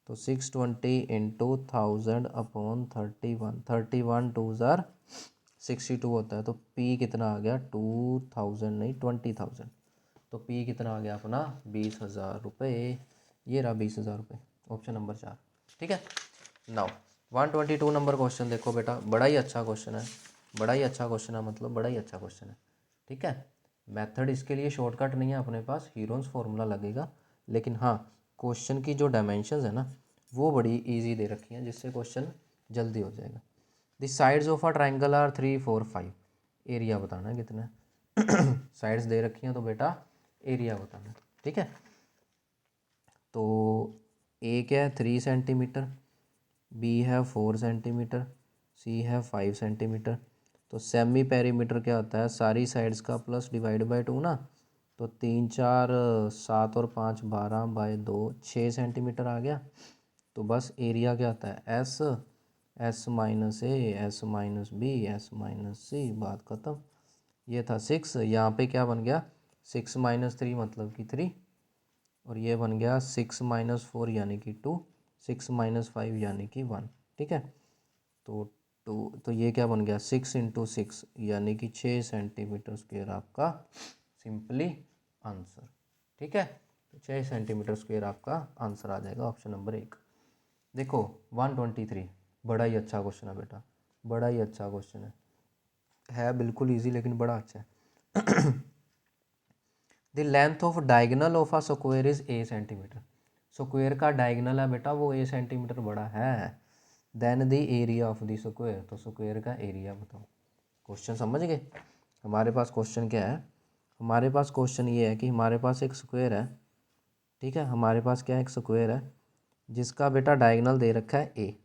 तो 620 इंटू 1000 अपॉन 31, 31 टू ज़ार 62 होता है। तो p कितना आ गया 2000 नहीं 20,000। तो p कितना आ गया अपना 20,000 रुपये। ये रहा 20,000 रुपये, ऑप्शन नंबर 4। ठीक है, नाउ 122 नंबर क्वेश्चन देखो बेटा, बड़ा ही अच्छा क्वेश्चन है, बड़ा ही अच्छा क्वेश्चन है, मतलब बड़ा ही अच्छा क्वेश्चन है। ठीक है, मेथड इसके लिए शॉर्टकट नहीं है अपने पास, हीरोन्स फार्मूला लगेगा। लेकिन हाँ, क्वेश्चन की जो डायमेंशंस है ना वो बड़ी इजी दे रखी हैं, जिससे क्वेश्चन जल्दी हो जाएगा। The sides of a triangle are 3 4 5। Area बताना है कितना है। साइड्स दे रखी हैं तो बेटा एरिया बताना है। ठीक है, तो ए क्या है 3 सेंटीमीटर, बी है 4 सेंटीमीटर, सी है 5 सेंटीमीटर। तो सेमी पेरीमीटर क्या होता है, सारी साइड्स का प्लस डिवाइड बाय 2 ना। तो 3 4 7 और 5 12/2 6 सेंटीमीटर आ गया। तो बस एरिया क्या होता है S, S minus A, S minus B, S minus C, बात ख़त्म। ये था 6, यहाँ पे क्या बन गया 6 माइनस 3 मतलब कि 3, और ये बन गया 6 माइनस 4 यानी कि 2, 6 माइनस 5 यानी कि 1। ठीक है, तो 2, तो ये क्या बन गया 6 इंटू 6 यानी कि 6 सेंटीमीटर स्क्वेयर आपका सिंपली आंसर। ठीक है, तो 6 सेंटीमीटर स्क्वेयर आपका आंसर आ जाएगा, ऑप्शन नंबर 1। देखो 123, बड़ा ही अच्छा क्वेश्चन है बेटा, बड़ा ही अच्छा क्वेश्चन है बिल्कुल ईजी लेकिन बड़ा अच्छा है। The length of diagonal of a square is a centimetre. Square का डायगनल है बेटा वो ए सेंटीमीटर बड़ा है। Then the area of the square, तो स्क्वायर का एरिया बताओ। क्वेश्चन समझ गए, हमारे पास क्वेश्चन क्या है, हमारे पास क्वेश्चन ये है कि हमारे पास एक स्क्वायर है। ठीक है, हमारे पास क्या है एक स्क्वायर है जिसका बेटा डायगनल दे रखा है ए,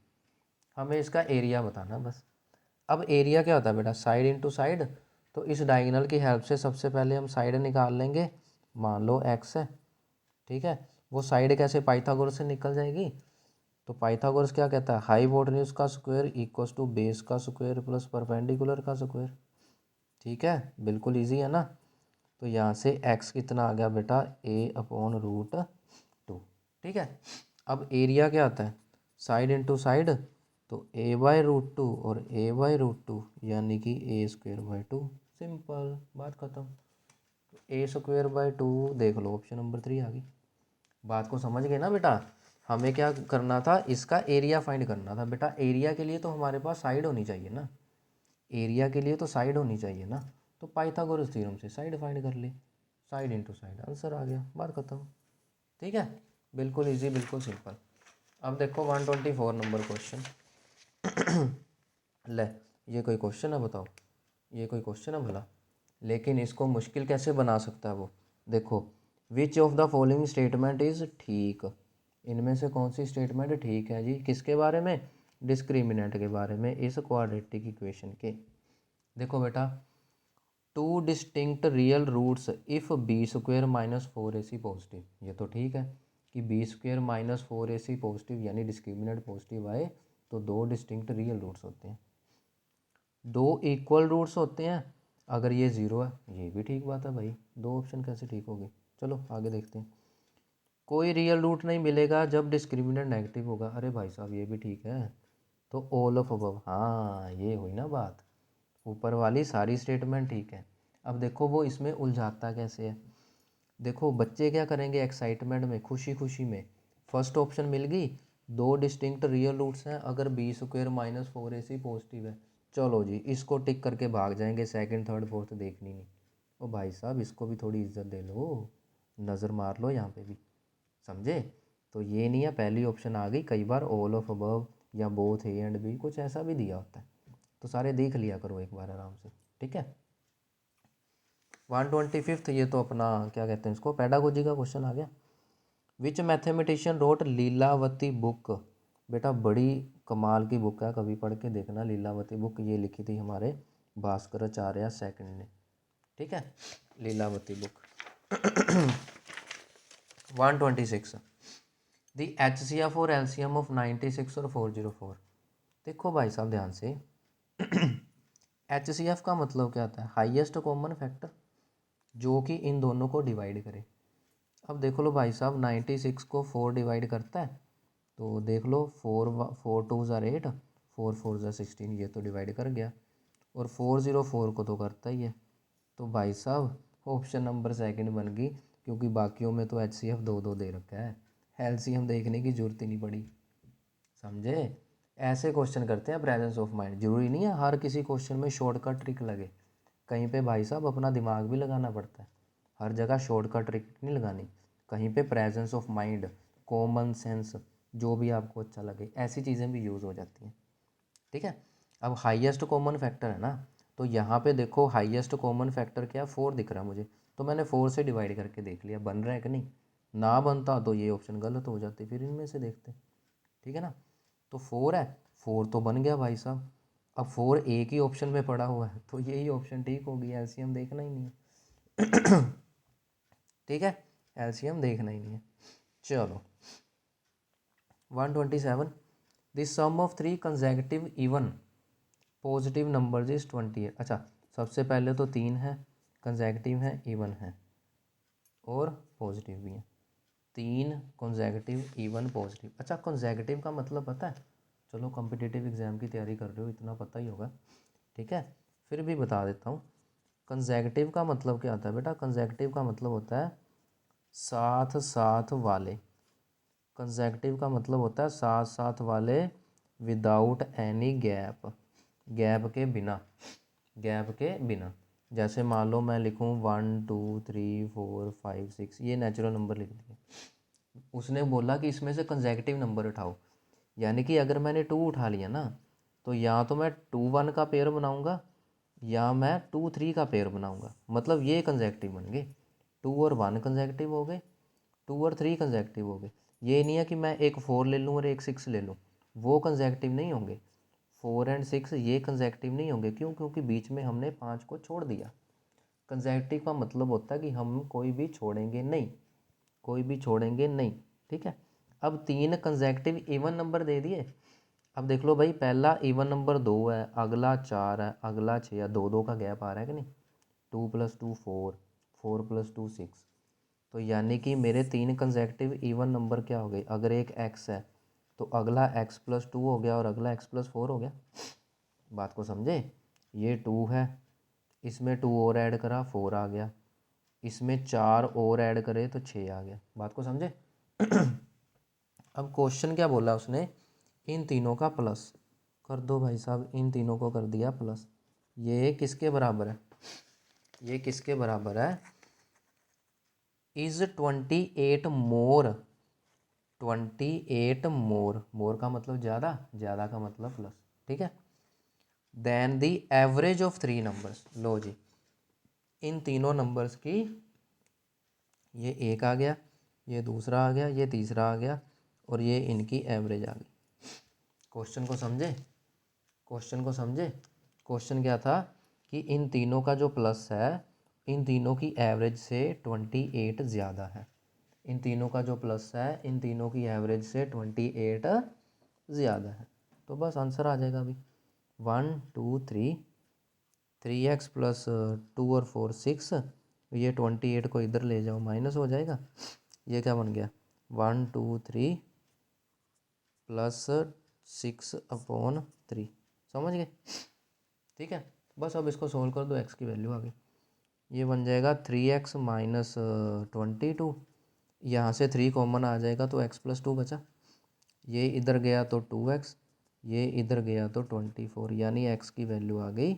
हमें इसका एरिया बताना बस। अब एरिया क्या होता है बेटा साइड इंटू साइड। तो इस डायगनल की हेल्प से सबसे पहले हम साइड निकाल लेंगे, मान लो एक्स है। ठीक है, वो साइड कैसे पाइथागोरस से निकल जाएगी। तो पाइथागोरस क्या कहता है हाइपोटेन्यूज का स्क्वायर इक्वल्स टू बेस का स्क्वायर प्लस परपेंडिकुलर का स्क्वायर। ठीक है, बिल्कुल इजी है ना। तो यहाँ से x कितना आ गया बेटा a/√2। ठीक है, अब एरिया क्या आता है साइड इंटू साइड। तो a/√2 और a/√2 यानी कि a²/2, सिंपल बात ख़त्म। a²/2 देख लो, ऑप्शन नंबर 3 आ गई। बात को समझ गए ना बेटा, हमें क्या करना था इसका एरिया फाइंड करना था बेटा। एरिया के लिए तो हमारे पास साइड होनी चाहिए ना, एरिया के लिए तो साइड होनी चाहिए ना। तो पाइथागोरस थ्योरम से साइड फाइंड कर ले, साइड इंटू साइड आंसर आ गया, बात खत्म। ठीक है, बिल्कुल इजी बिल्कुल सिंपल। अब देखो 124 नंबर क्वेश्चन। ले, ये कोई क्वेश्चन है बताओ, ये कोई क्वेश्चन है भला, लेकिन इसको मुश्किल कैसे बना सकता है वो। देखो which of the following statement is ठीक, इनमें से कौन सी स्टेटमेंट ठीक है जी, किसके बारे में डिस्क्रिमिनेंट के बारे में इस क्वाड्रेटिक इक्वेशन के। देखो बेटा two distinct real roots if b² - 4ac positive, ये तो ठीक है कि b² - 4ac पॉजिटिव यानी डिस्क्रिमिनेंट पॉजिटिव आए तो दो डिस्टिंक्ट रियल रूट्स होते हैं, दो इक्वल रूट्स होते हैं अगर ये ज़ीरो है, ये भी ठीक बात है भाई, दो ऑप्शन कैसे ठीक होगी। चलो आगे देखते हैं। कोई रियल रूट नहीं मिलेगा जब डिस्क्रिमिनेंट नेगेटिव होगा, अरे भाई साहब ये भी ठीक है। तो ऑल ऑफ अबव, हाँ ये हुई ना बात, ऊपर वाली सारी स्टेटमेंट ठीक है। अब देखो वो इसमें उलझाता कैसे है। देखो बच्चे क्या करेंगे एक्साइटमेंट में खुशी खुशी में, फर्स्ट ऑप्शन मिल गई, दो डिस्टिंक्ट रियल रूट्स हैं अगर b² - 4ac पॉजिटिव है, चलो जी इसको टिक करके भाग जाएंगे, सेकंड थर्ड फोर्थ देखनी नहीं। ओ भाई साहब इसको भी थोड़ी इज्जत दे लो, नज़र मार लो यहाँ पे भी, समझे। तो ये नहीं है पहली ऑप्शन आ गई, कई बार ऑल ऑफ अबव या बोथ ए एंड बी कुछ ऐसा भी दिया होता है। तो सारे देख लिया करो एक बार आराम से, ठीक है। 125th, ये तो अपना क्या कहते हैं इसको, पेडागोजी का क्वेश्चन आ गया। विच मैथमेटिशियन रोट लीलावती बुक। बेटा बड़ी कमाल की बुक है, कभी पढ़ के देखना। लीलावती बुक ये लिखी थी हमारे भास्कराचार्य सेकंड ने, ठीक है, लीलावती बुक। 126, दी HCF और LCM ऑफ 96 और 404। देखो भाई साहब ध्यान से, HCF का मतलब क्या होता है, हाईएस्ट कॉमन फैक्टर, जो कि इन दोनों को डिवाइड करे। अब देख लो भाई साहब, 96 को 4 डिवाइड करता है, तो देख लो 4 2 ज़ार 8, 4 4 ज़ार 16, ये तो डिवाइड कर गया। और 404 को तो करता ही है। तो भाई साहब ऑप्शन नंबर सेकंड बन गई, क्योंकि बाकियों में तो HCF 2 2 दे रखा है, LCM देखने की जरूरत ही नहीं पड़ी। समझे, ऐसे क्वेश्चन करते हैं प्रेजेंस ऑफ माइंड। जरूरी नहीं है हर किसी क्वेश्चन में शॉर्टकट ट्रिक लगे, कहीं पे भाई साहब अपना दिमाग भी लगाना पड़ता है। हर जगह शॉर्टकट ट्रिक नहीं लगानी, कहीं पे presence of mind, common sense, जो भी आपको अच्छा लगे, ऐसी चीज़ें भी यूज़ हो जाती हैं, ठीक है। अब हाईएस्ट कॉमन फैक्टर है ना, तो यहाँ पे देखो हाईएस्ट कॉमन फैक्टर क्या है, 4 दिख रहा है मुझे, तो मैंने 4 से डिवाइड करके देख लिया बन रहा है कि नहीं। ना बनता तो ये ऑप्शन गलत हो जाती, फिर इनमें से देखते, ठीक है ना। तो 4 है, 4 तो बन गया भाई साहब। अब 4 एक ही ऑप्शन में पड़ा हुआ है, तो यही ऑप्शन ठीक होगी, LCM देखना ही नहीं है। ठीक है, LCM देखना ही नहीं है। चलो 127, the sum of 3 consecutive even positive numbers is 28। अच्छा, सबसे पहले तो 3 है, कंसेक्यूटिव है, इवन है और पॉजिटिव भी है। 3 कंसेक्यूटिव इवन पॉजिटिव। अच्छा, कंसेक्यूटिव का मतलब पता है, चलो कॉम्पिटिटिव एग्जाम की तैयारी कर रहे हो इतना पता ही होगा, ठीक है, फिर भी बता देता हूँ। कंसेक्यूटिव का मतलब क्या होता है बेटा, कंसेक्यूटिव का मतलब होता है साथ साथ वाले। कंसेक्यूटिव का मतलब होता है साथ साथ वाले, विदाउट एनी गैप, गैप के बिना, गैप के बिना। जैसे मान लो मैं लिखूँ 1 2 3 4 5 6, ये नेचुरल नंबर लिख दिए। उसने बोला कि इसमें से कंसेक्यूटिव नंबर उठाओ, यानी कि अगर मैंने 2 उठा लिया ना, तो या तो मैं 2 1 का पेयर बनाऊंगा या मैं 2 3 का पेयर बनाऊंगा, मतलब ये कंसेक्यूटिव बन गए। 2 और 1 कंसेक्यूटिव हो गए, 2 और 3 कंसेक्यूटिव हो गए। ये नहीं है कि मैं एक 4 ले लूँ और एक 6 ले लूँ, वो कंसेक्यूटिव नहीं होंगे। 4 एंड 6 ये कंसेक्यूटिव नहीं होंगे, क्यों, क्योंकि बीच में हमने 5 को छोड़ दिया। कंसेक्यूटिव का मतलब होता है कि हम कोई भी छोड़ेंगे नहीं, कोई भी छोड़ेंगे नहीं, ठीक है। अब 3 कंसेक्यूटिव इवन नंबर दे दिए। अब देख लो भाई, पहला इवन नंबर 2 है, अगला 4 है, अगला 6 है, 2 2 का गैप आ रहा है कि नहीं। 2 + 2 4, 4 + 2 6, तो यानी कि मेरे 3 कंसेक्यूटिव इवन नंबर क्या हो गए, अगर एक x है तो अगला x+2 हो गया और अगला x+4 हो गया। बात को समझे, ये 2 है, इसमें 2 और ऐड करा 4 आ गया, इसमें 4 और ऐड करे तो 6 आ गया। बात को समझे। अब क्वेश्चन क्या बोला उसने, इन तीनों का प्लस कर दो भाई साहब, इन तीनों को कर दिया प्लस। ये किसके बराबर है, ये किसके बराबर है, इज 28 मोर, 28 मोर, मोर का मतलब ज़्यादा, ज़्यादा का मतलब प्लस, ठीक है, then the average of 3 numbers. लो जी, इन तीनों नंबर्स की, ये एक आ गया, ये दूसरा आ गया, ये तीसरा आ गया, और ये इनकी एवरेज आ गई। क्वेश्चन को समझे, क्वेश्चन को समझे। क्वेश्चन क्या था कि इन तीनों का जो प्लस है, इन तीनों की एवरेज से 28 ज़्यादा है। इन तीनों का जो प्लस है, इन तीनों की एवरेज से 28 ज़्यादा है। तो बस आंसर आ जाएगा अभी, 1 2 3, 3x + 2 और 4 6, ये 28 को इधर ले जाओ माइनस हो जाएगा, ये क्या बन गया 1 2 3 + 6/3, समझ गए, ठीक है। बस अब इसको सोल्व कर दो, x की वैल्यू आ गई, ये बन जाएगा 3x - 22, यहाँ से 3 कॉमन आ जाएगा तो x+2 बचा, ये इधर गया तो 2x, ये इधर गया तो 24, यानी x की वैल्यू आ गई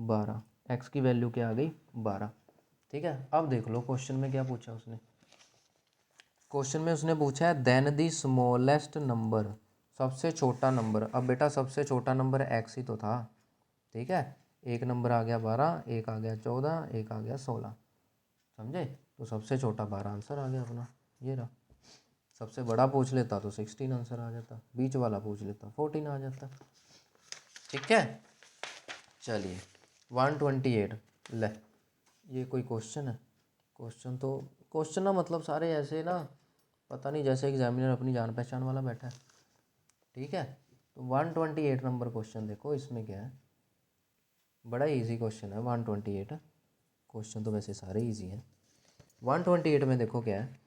12। x की वैल्यू क्या आ गई 12, ठीक है। अब देख लो क्वेश्चन में क्या पूछा उसने, क्वेश्चन में उसने पूछा है देन दी स्मॉलेस्ट नंबर, सबसे छोटा नंबर। अब बेटा सबसे छोटा नंबर x ही तो था, ठीक है, एक नंबर आ गया 12, एक आ गया 14, एक आ गया 16, समझे। तो सबसे छोटा 12 आंसर आ गया अपना, ये रहा। सबसे बड़ा पूछ लेता तो 16 आंसर आ जाता, बीच वाला पूछ लेता 14 आ जाता। ठीक है, चलिए 128। ले, ये कोई क्वेश्चन है? क्वेश्चन तो क्वेश्चन ना मतलब सारे ऐसे ना, पता नहीं जैसे एग्जामिनर अपनी जान पहचान वाला बैठा है। ठीक है, तो 128 नंबर क्वेश्चन देखो, इसमें क्या है, बड़ा इजी क्वेश्चन है 128। क्वेश्चन तो वैसे सारे इजी हैं। 128 में देखो क्या है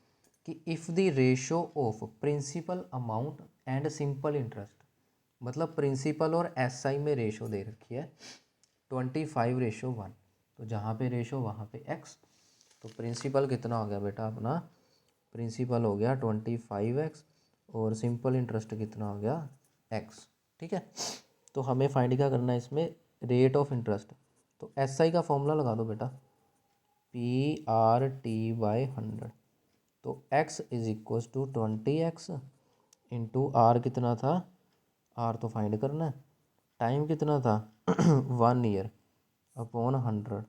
कि if the ratio of principal amount and simple interest, मतलब प्रिंसिपल और एसआई में रेशो दे रखी है 25:1, तो जहाँ पे रेशो वहाँ पे एक्स। तो प्रिंसिपल कितना हो गया बेटा अपना, प्रिंसिपल हो गया 25x और सिंपल इंटरेस्ट कितना हो गया x। ठीक है, तो हमें फाइंड क्या करना है इसमें, रेट ऑफ इंटरेस्ट। तो एसआई का फॉर्मूला लगा दो बेटा, PRT/100। तो x is equal to 20x into R कितना था, आर तो फाइंड करना है, टाइम कितना था 1 ईयर अपॉन 100।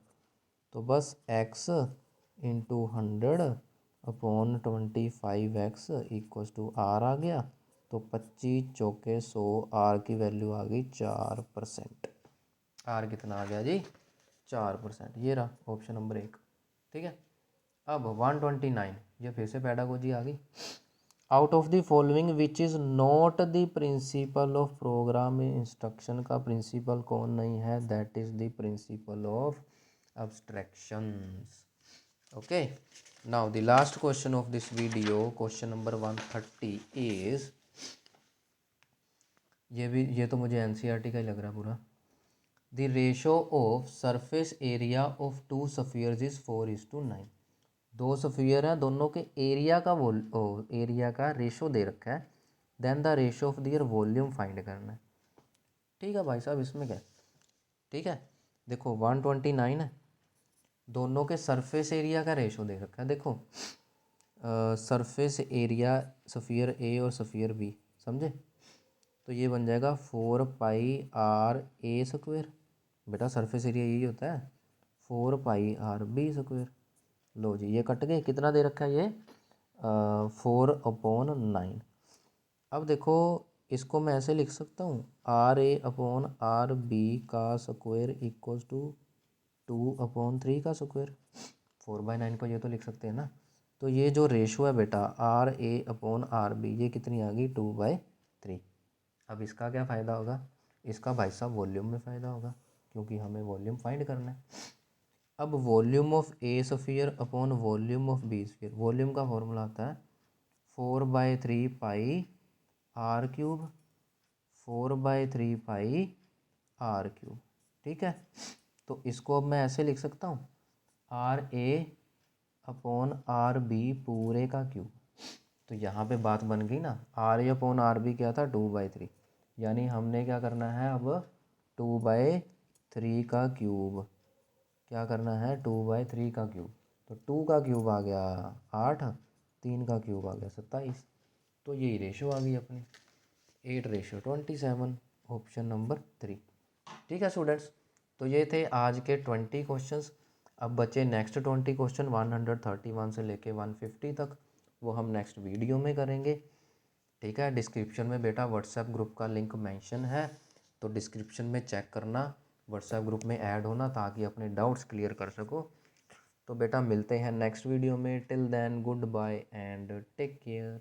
तो बस x into 100 upon 25x equals to R आ गया। तो 25 चौके 100, आर की वैल्यू आ गई 4%। आर कितना आ गया जी 4%, ये रहा ऑप्शन नंबर 1। ठीक है, अब 129, ये फिर से पैडागोजी आ गई। Out of the following which is not the principle of programme instruction का प्रिंसिपल कौन नहीं है, that is the principle of abstractions. Okay, now the last question of this video, question number 130 is, ये तो मुझे NCERT का ही लग रहा पूरा। The ratio of surface area of 2 spheres is 4:9। 2 sphere हैं, दोनों के एरिया का एरिया का रेशो दे रखा है, then the ratio of their volume find करना है। ठीक है भाई साहब, इसमें क्या है, ठीक है, देखो 129 है, दोनों के सरफेस एरिया का रेशो दे रखा है। देखो सरफेस एरिया स्फीयर ए और स्फीयर बी, समझे, तो ये बन जाएगा 4πr_a²। बेटा सरफेस एरिया यही होता है 4πr_b²। लो जी, ये कट गए, कितना दे रखा है ये 4/9। अब देखो इसको मैं ऐसे लिख सकता हूँ, RA/RB का स्क्वायर इक्वल्स टू 2/3 का स्क्वायर। 4/9 को ये तो लिख सकते हैं ना। तो ये जो रेशो है बेटा RA/RB, ये कितनी आ गई 2/3। अब इसका क्या फ़ायदा होगा, इसका भाई साहब वॉल्यूम में फ़ायदा होगा, क्योंकि हमें वॉल्यूम फाइंड करना है। अब volume of A sphere upon volume of B sphere, volume का फॉर्मूला आता है 4/3πr³, 4/3πr³। ठीक है, तो इसको अब मैं ऐसे लिख सकता हूँ, RA/RB पूरे का क्यूब। तो यहाँ पे बात बन गई ना, RA/RB क्या था 2/3, यानी हमने क्या करना है अब 2/3 का क्यूब। क्या करना है 2/3 का क्यूब, तो 2 का क्यूब आ गया 8, 3 का क्यूब आ गया 27। तो यही रेशो आ गई अपनी 8:27, ऑप्शन नंबर 3। ठीक है स्टूडेंट्स, तो ये थे आज के 20 क्वेश्चंस। अब बचे नेक्स्ट 20 क्वेश्चन 131 से लेके 150 तक, वो हम नेक्स्ट वीडियो में करेंगे। ठीक है, डिस्क्रिप्शन में बेटा व्हाट्सएप ग्रुप का लिंक मेंशन है, तो डिस्क्रिप्शन में चेक करना, व्हाट्सएप ग्रुप में ऐड होना ताकि अपने डाउट्स क्लियर कर सको। तो बेटा मिलते हैं नेक्स्ट वीडियो में, till then good bye and take care.